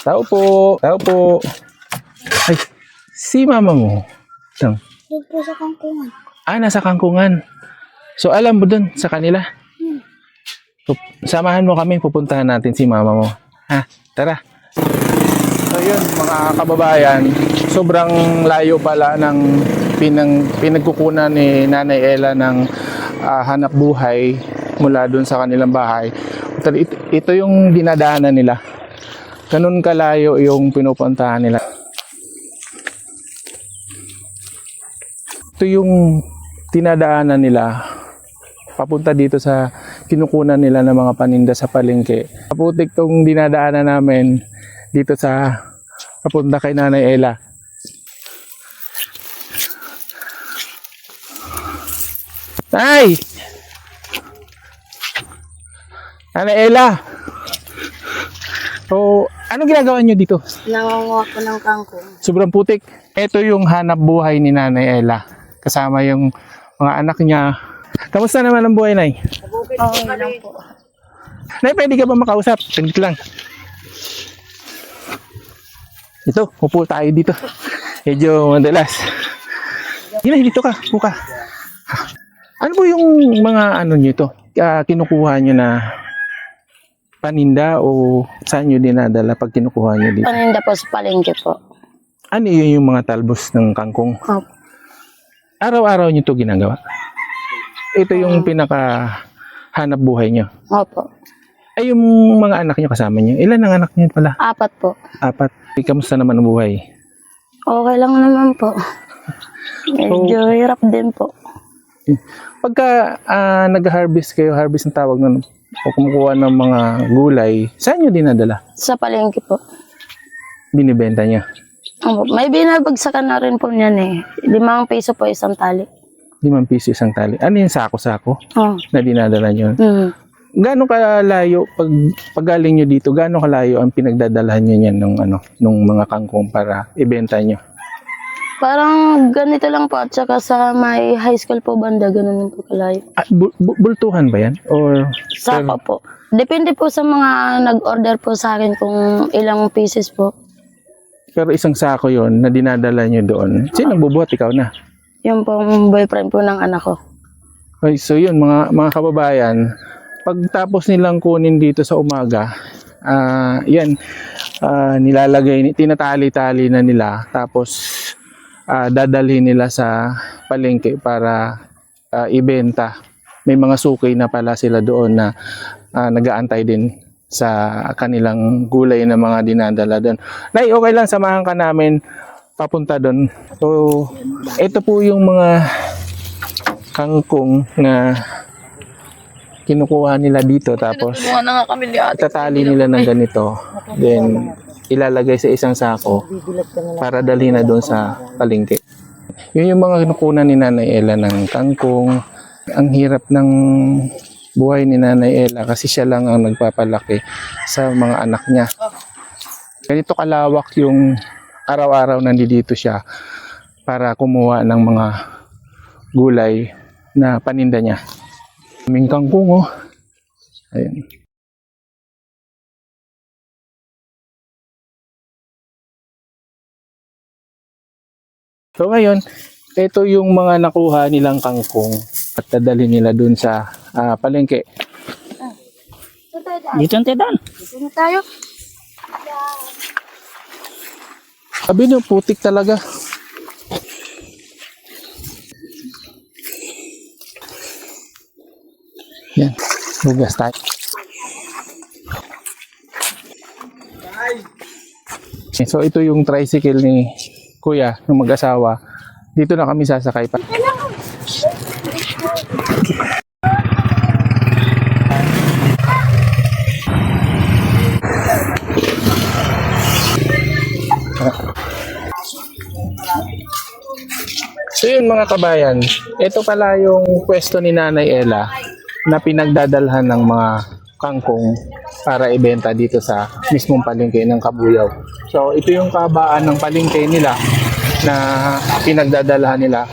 Tao po. Tao po. Ay, si mama mo. Tang. Doon po sa kangkungan. Nasa kangkungan. So, alam mo dun sa kanila? Samahan mo kami, pupuntahan natin si mama mo. Ha? Tara. So, yun, mga kababayan, sobrang layo pala ng pinagkukunan ni Nanay Ella ng hanap buhay mula dun sa kanilang bahay. Ito yung dinadaanan nila. Ganun kalayo yung pinupuntahan nila. Ito yung dinadaanan nila papunta dito sa kinukunan nila ng mga paninda sa palengke. Kaputik tong dinadaanan namin dito sa papunta kay Nanay Ella. Nay! Nanay Ella! So, anong ginagawa nyo dito? Nangunguha ko ng kangkong. Sobrang putik. Ito yung hanap buhay ni Nanay Ella. Kasama yung mga anak niya. Kamusta naman ang buhay, Nay? Okay lang po. Nay, pwede ka ba makausap? Saglit lang. Ito, upo tayo dito. Medyo madalas. Nay, dito ka. Upo ka. Ano po yung mga ano nyo ito? Kinukuha nyo na paninda o saan nyo dinadala pag kinukuha nyo dito? Paninda po sa palengke po. Ano yun yung mga talbos ng kangkong? Opo. Araw-araw nyo ito ginagawa? Ito yung pinaka hanap buhay nyo? Opo. Ay, yung mga anak nyo kasama nyo? Ilan ang anak nyo pala? 4 po. 4. Kamusta naman ang buhay? Okay lang naman po. Medyo hirap din po. Pagka nag-harvest kayo, harvest ang tawag nun, o kumukuha ng mga gulay, saan nyo dinadala? Sa palengke po. Binibenta nyo? Opo. May binabagsakan na rin po niyan eh. 5 piso po isang tali. 5 piso isang tali. Ano yung sako-sako Oh. na dinadala nyo? Gaano kalayo, pag galing nyo dito, gaano kalayo ang pinagdadalahan nyo yan nung mga kangkong para ibenta nyo? Parang ganito lang po at saka sa may high school po banda, ganun po kalayo. Bultuhan ba yan? Or Sako po. Depende po sa mga nag-order po sa akin kung ilang pieces po. pero isang sako yon na dinadala nyo doon. Sino nagbubuhat? Ikaw na. Yung pong boyfriend po ng anak ko. Okay, so yun mga kababayan, pagtapos nilang kunin dito sa umaga, nilalagay, tinatali-tali na nila, tapos dadalhin nila sa palengke para ibenta. May mga sukay na pala sila doon na nag-aantay din sa kanilang gulay na mga dinadala doon. Nay, okay lang, samahan ka namin papunta doon. So, ito po yung mga kangkong na kinukuha nila dito, tapos itatali nila ng ganito, then ilalagay sa isang sako para dalhin na doon sa palengke. Yun yung mga kinukunan ni Nanay Ella ng kangkong. Ang hirap ng buhay ni Nanay Ella kasi siya lang ang nagpapalaki sa mga anak niya. Ganito kalawak yung araw-araw nandito siya para kumuha ng mga gulay na paninda niya. Aming kangkong, oh. Ayan. So ngayon, ito yung mga nakuha nilang kangkong at dadalhin nila dun sa palengke. Dito ang tedan. Dito na tayo. Sabi niyo, putik talaga. Yan, hugas tayo. So ito yung tricycle ni Kuya ng mag-asawa. Dito na kami sasakay pa. So yun mga kabayan, ito pala yung pwesto ni Nanay Ella na pinagdadalhan ng mga kangkong para ibenta dito sa mismong palengke ng Kabuyaw. So ito yung kabaan ng palengke nila na pinagdadalhan nila.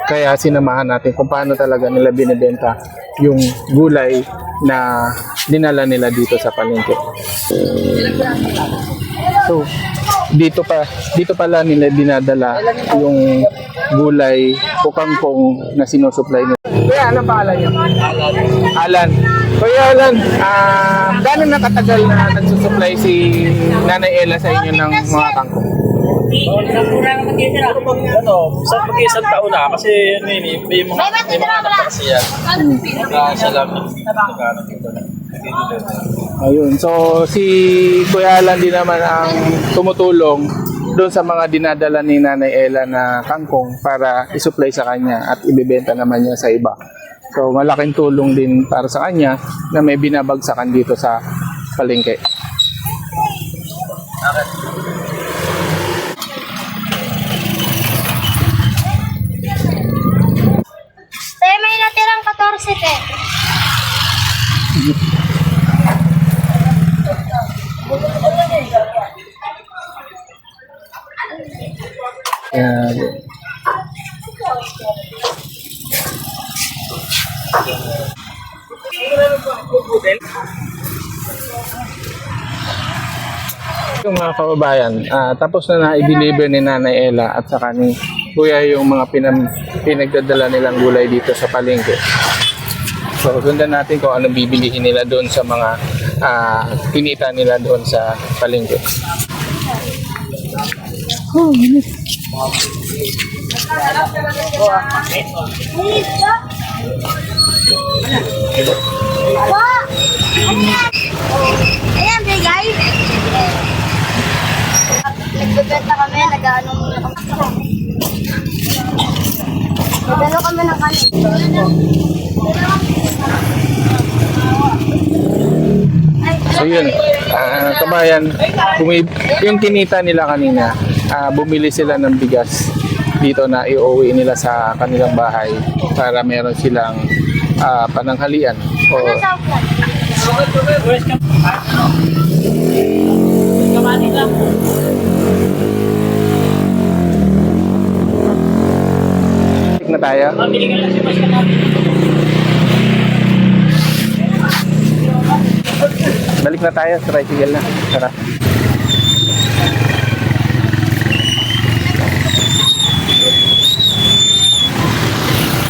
Kaya sinamahan natin kung paano talaga nila binibenta yung gulay na dinala nila dito sa palengke. So, dito pala nila dinadala yung gulay o kangkong na sinusupply nila. Kuya, ano pangalan niyo? Alan. Kuya Alan, gano'n na katagal na nagsusupply si Nanay Ella sa inyo ng mga kangkong? Sa mag-isang taon na kasi may mga anak kasi yan. Siya lang Ayun. So, si Kuya Alan din naman ang tumutulong doon sa mga dinadala ni Nanay Ella na kangkong para isupply sa kanya at ibebenta naman niya sa iba. So, malaking tulong din para sa kanya na may binabagsakan dito sa palengke. Tayo may natirang 14 pe. Ayan. Yung mga kababayan, tapos na i-deliver ni Nanay Ella at saka ni Kuya yung mga pinagdadala nilang gulay dito sa palengke. So, sundan natin kung ano bibilihin nila doon sa mga kinita nila doon sa palengke. Ayan, bigay. Nagbebenta kami, nag-ano kami ng kanin. So yun, kabayan, yung kinita nila kanina, bumili sila ng bigas dito na iuwi nila sa kanilang bahay para meron silang pananghalian. O, na tayo. Balik na tayo sa tricycle na. Tara.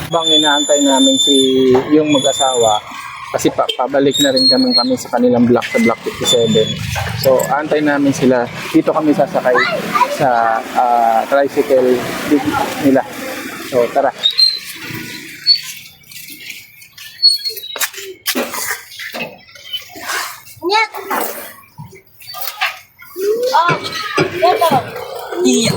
Bang inaantay namin yung mag-asawa kasi pabalik na rin kami sa kanilang block sa Block 57. So, antay namin sila. Dito kami sasakay sa tricycle nila. So, tara. Nyat. Oh, ito. Iya.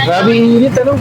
Grabe init, ano?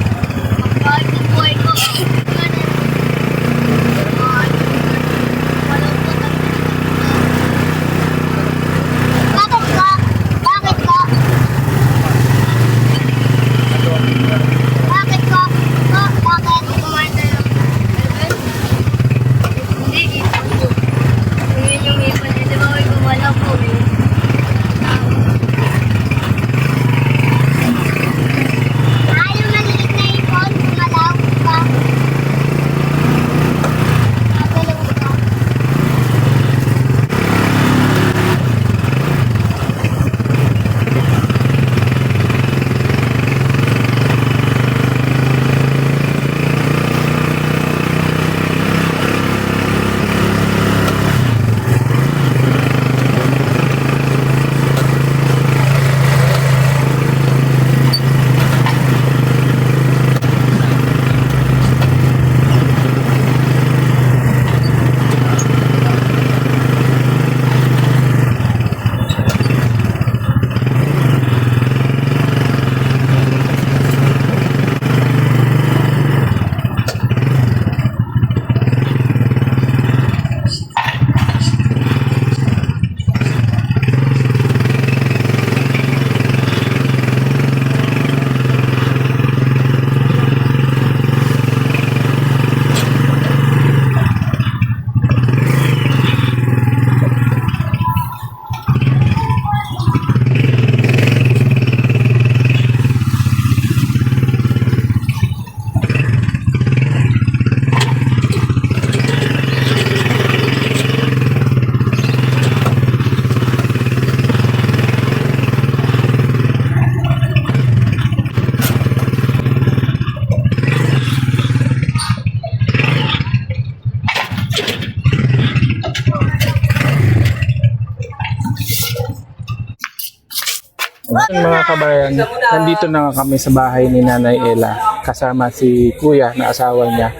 Mga kabayan, nandito na nga kami sa bahay ni Nanay Ella kasama si Kuya na asawa niya.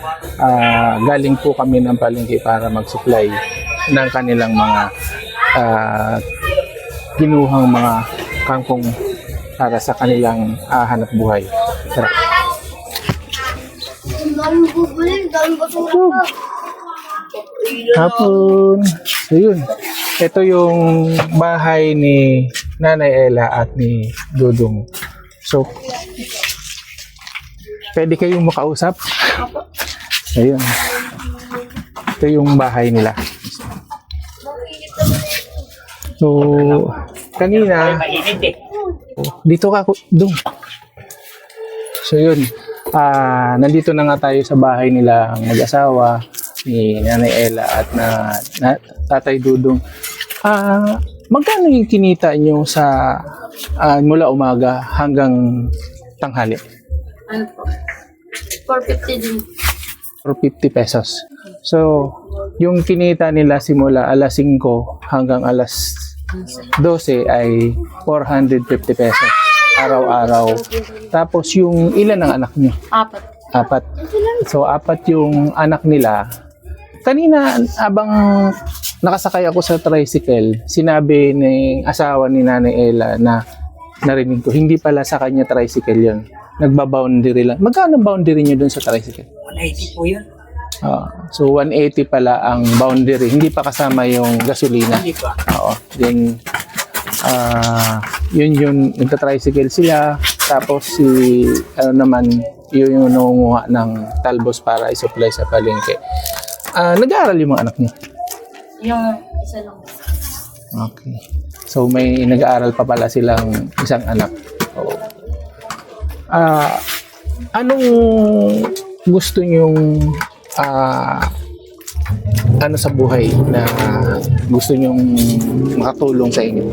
Galing po kami ng palengke para mag-supply ng kanilang mga kinuhang mga kangkong para sa kanilang hanap buhay. Tara. Daming bubuli, daming basura. Hapon. So yun. Ito yung bahay ni Nanay Ella at ni Dudong. So, pwede kayong makausap? Ayun. Ito yung bahay nila. So, kanina, dito ka, Dong. So yun. Nandito na nga tayo sa bahay nila mag-asawa ni Nanay Ella at na Tatay Dudong. Magkano yung kinita nyo sa mula umaga hanggang tanghali? Ano po? 450 din. 450 pesos. So, yung kinita nila simula alas 5 hanggang alas 12 ay 450 pesos araw-araw. Tapos yung ilan ang anak nyo? 4. 4. So, 4 yung anak nila. Kanina, abang nakasakay ako sa tricycle, sinabi ng asawa ni Nanay Ella na narinig ko, hindi pala sa kanya tricycle yun. Nagba-boundary lang. Magkano boundary nyo dun sa tricycle? 180 po yun. So, 180 pala ang boundary. Hindi pa kasama yung gasolina. Hindi pa. Oo. Then, yun nagta-tricycle sila. Tapos si, naman, yun yung nangunguha ng talbos para i-supply sa palengke. Nag-aaral yung mga anak niya? Yung isa lang. Okay. So, may nag-aaral pa pala silang isang anak. Oo. Anong gusto nyong ano sa buhay na gusto nyong makatulong sa inyo?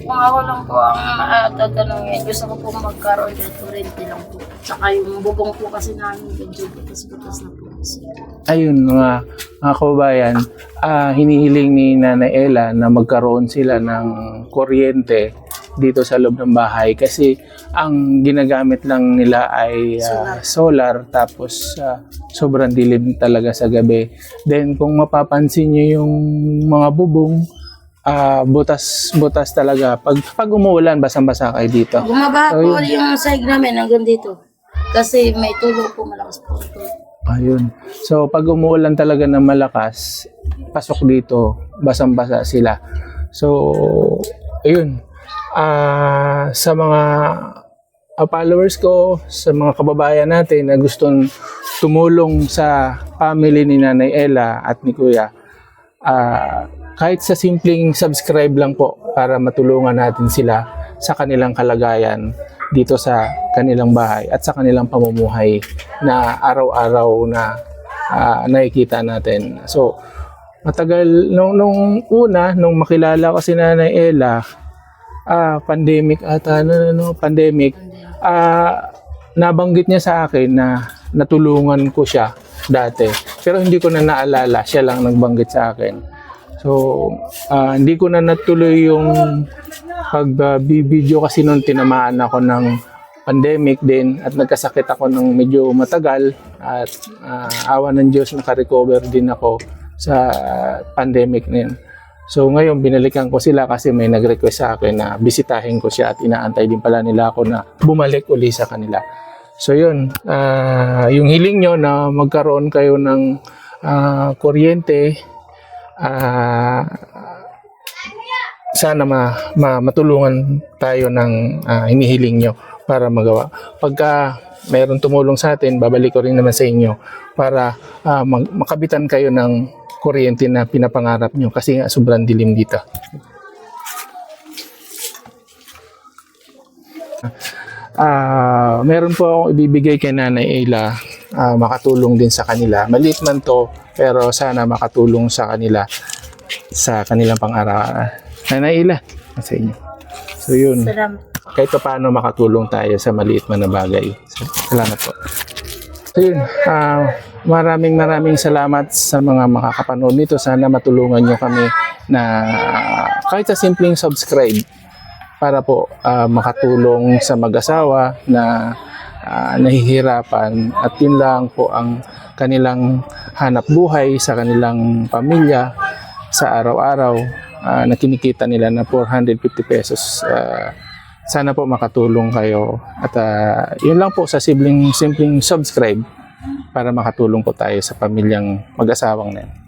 Kung ako lang po ang tatanungin, gusto ko po magkaroon ng kurente lang po. Tsaka yung bubong po kasi namin, medyo butas-butas na po. Ayun mga kababayan, hinihiling ni Nanay Ella na magkaroon sila ng kuryente dito sa loob ng bahay kasi ang ginagamit lang nila ay solar tapos sobrang dilim talaga sa gabi. Then kung mapapansin niyo yung mga bubong, butas talaga. Pag umuulan, basang-basa kayo dito. Bumaba So, po yun. yung sahig namin hanggang dito. Kasi may tulo po, malakas po. Ayun. So, pag umuulan talaga ng malakas, pasok dito, basang-basa sila. So, ayun. Sa mga followers ko, sa mga kababayan natin na gustong tumulong sa family ni Nanay Ella at ni Kuya, kahit sa simpleng subscribe lang po para matulungan natin sila sa kanilang kalagayan dito sa kanilang bahay at sa kanilang pamumuhay na araw-araw na nakikita natin. So, matagal, nung makilala ko si Nanay Ella, pandemic ata, pandemic, nabanggit niya sa akin na natulungan ko siya dati. Pero hindi ko na naalala, siya lang nagbanggit sa akin. So, hindi ko na natuloy yung pag-video kasi noon tinamaan ako ng pandemic din at nagkasakit ako ng medyo matagal at awa ng Diyos naka-recover din ako sa pandemic na yun. So ngayon binalikan ko sila kasi may nag-request sa akin na bisitahin ko siya at inaantay din pala nila ako na bumalik uli sa kanila. So yun, yung hiling nyo na magkaroon kayo ng kuryente, sana matulungan tayo ng hinihiling nyo para magawa. Pagka mayroon tumulong sa atin, babalik ko rin naman sa inyo para makabitan kayo ng kuryente na pinapangarap nyo kasi nga sobrang dilim dito. Meron po akong ibibigay kay Nanay Ella, makatulong din sa kanila. Maliit man to, pero sana makatulong sa kanila sa kanilang pang-araw. Nanay Ella, sa inyo. So yun, Salamat. kahit pa paano makatulong tayo sa maliit man na bagay. Salamat po. So yun, maraming salamat sa mga makakapanood nito. Sana matulungan nyo kami na kahit sa simpleng subscribe, para po makatulong sa mag-asawa na nahihirapan, at yun lang po ang kanilang hanap buhay sa kanilang pamilya sa araw-araw, na kinikita nila na 450 pesos. Sana po makatulong kayo, at yun lang po, sa simpleng subscribe para makatulong po tayo sa pamilyang mag-asawang na yan.